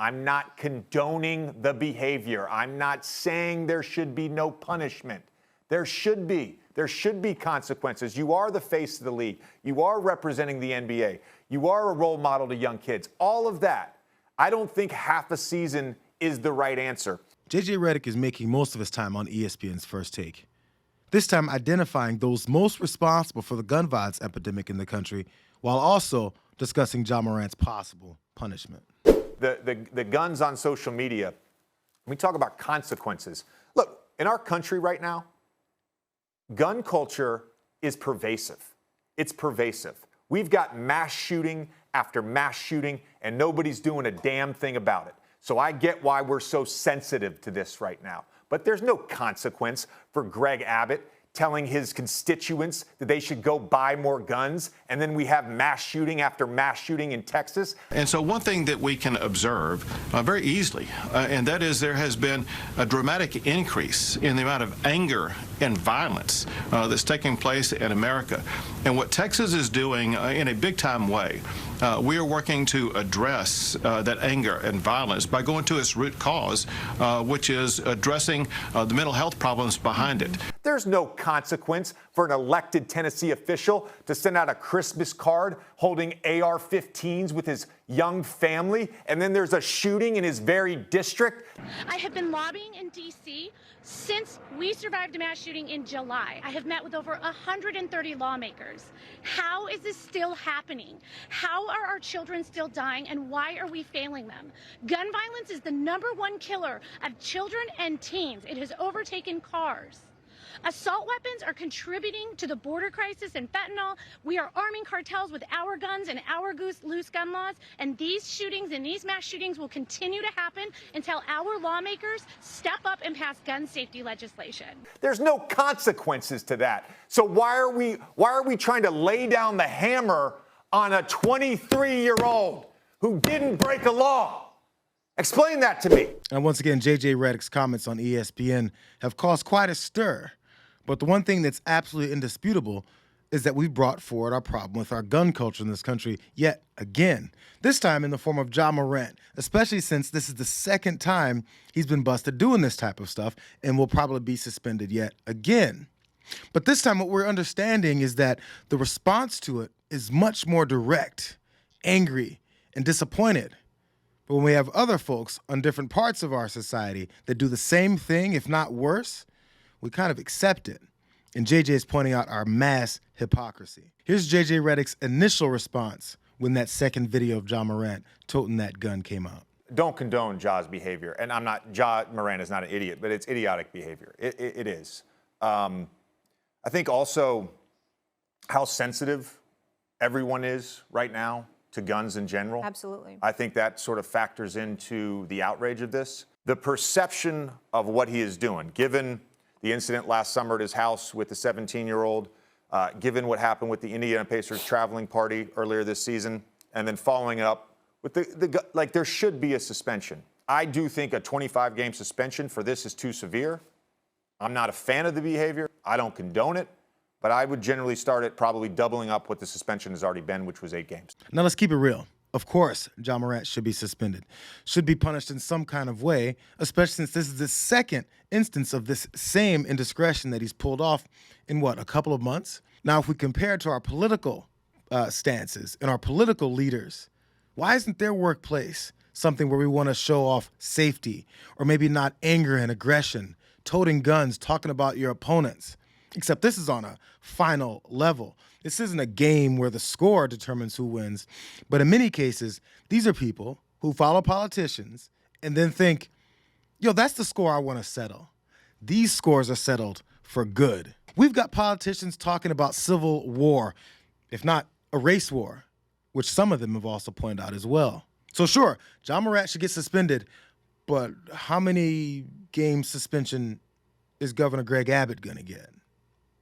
I'm not condoning the behavior. I'm not saying there should be no punishment. There should be. There should be consequences. You are the face of the league. You are representing the NBA. You are a role model to young kids. All of that. I don't think half a season is the right answer. JJ Redick is making most of his time on ESPN's First Take. This time identifying those most responsible for the gun violence epidemic in the country, while also discussing Ja Morant's possible punishment. The guns on social media, we talk about consequences. Look, in our country right now, gun culture is pervasive. It's pervasive. We've got mass shooting after mass shooting, and nobody's doing a damn thing about it. So I get why we're so sensitive to this right now. But there's no consequence for Greg Abbott telling his constituents that they should go buy more guns, and then we have mass shooting after mass shooting in Texas. And so one thing that we can observe very easily, and that is there has been a dramatic increase in the amount of anger and violence that's taking place in America. And what Texas is doing in a big-time way, we are working to address that anger and violence by going to its root cause, which is addressing the mental health problems behind it. There's no consequence for an elected Tennessee official to send out a Christmas card holding AR-15s with his young family, and then there's a shooting in his very district. I have been lobbying in D.C. since we survived a mass shooting in July. I have met with over 130 lawmakers. How is this still happening? How are our children still dying, and why are we failing them? Gun violence is the #1 killer of children and teens. It has overtaken cars. Assault weapons are contributing to the border crisis and fentanyl. We are arming cartels with our guns and our loose gun laws, and these shootings and these mass shootings will continue to happen until our lawmakers step up and pass gun safety legislation. There's no consequences to that. So why are we trying to lay down the hammer on a 23-year-old who didn't break a law? Explain that to me. And once again, JJ Redick's comments on ESPN have caused quite a stir. But the one thing that's absolutely indisputable is that we've brought forward our problem with our gun culture in this country yet again. This time in the form of Ja Morant, especially since this is the second time he's been busted doing this type of stuff and will probably be suspended yet again. But this time what we're understanding is that the response to it is much more direct, angry, and disappointed. But when we have other folks on different parts of our society that do the same thing, if not worse, we kind of accept it. And JJ is pointing out our mass hypocrisy. Here's JJ Redick's initial response when that second video of Ja Morant toting that gun came out. Don't condone Ja's behavior. And Ja Morant is not an idiot, but it's idiotic behavior. It is. I think also how sensitive everyone is right now to guns in general. Absolutely. I think that sort of factors into the outrage of this. The perception of what he is doing, given the incident last summer at his house with the 17-year-old, given what happened with the Indiana Pacers traveling party earlier this season, and then following it up with like there should be a suspension. I do think a 25-game suspension for this is too severe. I'm not a fan of the behavior. I don't condone it. But I would generally start at probably doubling up what the suspension has already been, which was 8 games. Now let's keep it real. Of course, Ja Morant should be suspended, should be punished in some kind of way, especially since this is the second instance of this same indiscretion that he's pulled off in, a couple of months? Now, if we compare it to our political stances and our political leaders, why isn't their workplace something where we want to show off safety or maybe not anger and aggression, toting guns, talking about your opponents? Except this is on a final level. This isn't a game where the score determines who wins. But in many cases, these are people who follow politicians and then think, that's the score I want to settle. These scores are settled for good. We've got politicians talking about civil war, if not a race war, which some of them have also pointed out as well. So sure, Ja Morant should get suspended, but how many game suspension is Governor Greg Abbott going to get?